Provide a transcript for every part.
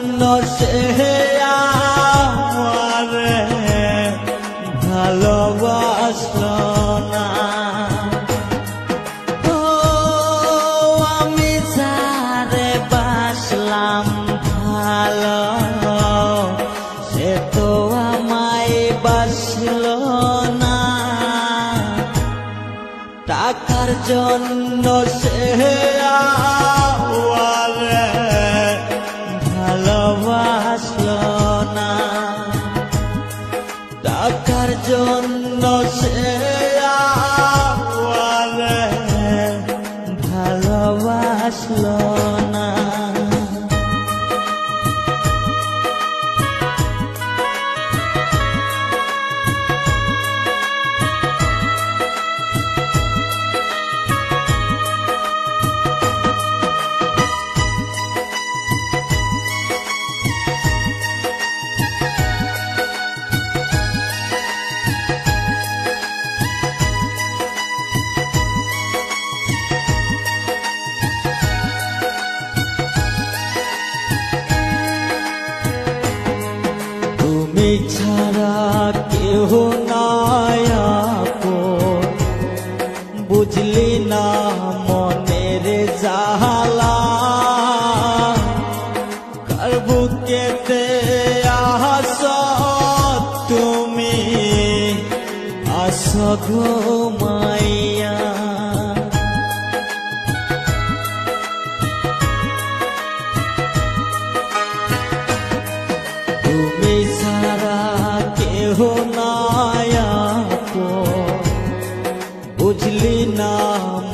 জন্য সে আমারে ভালোবাসলো না। ও আমি যারে বাসলাম ভালো, সে তো আমায় বাসলো না। টাকার জন্য সে আমারে ভালোবাসলো না। টাকার জন্য সে আমারে ভালোবাসলো না। তুমি ছাড়া কেহ নাই আপন, বুঝলি না মনের জালা। কার বুকেতে আস তুমি আস ঘুমাইয়া। তুমি ছাড়া কেহ নাই আপন, বুঝলি না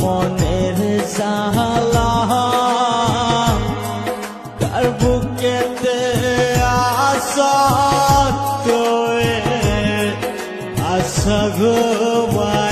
মনের জালা। কার বুকেতে আস তুই আস ঘুমাইয়া।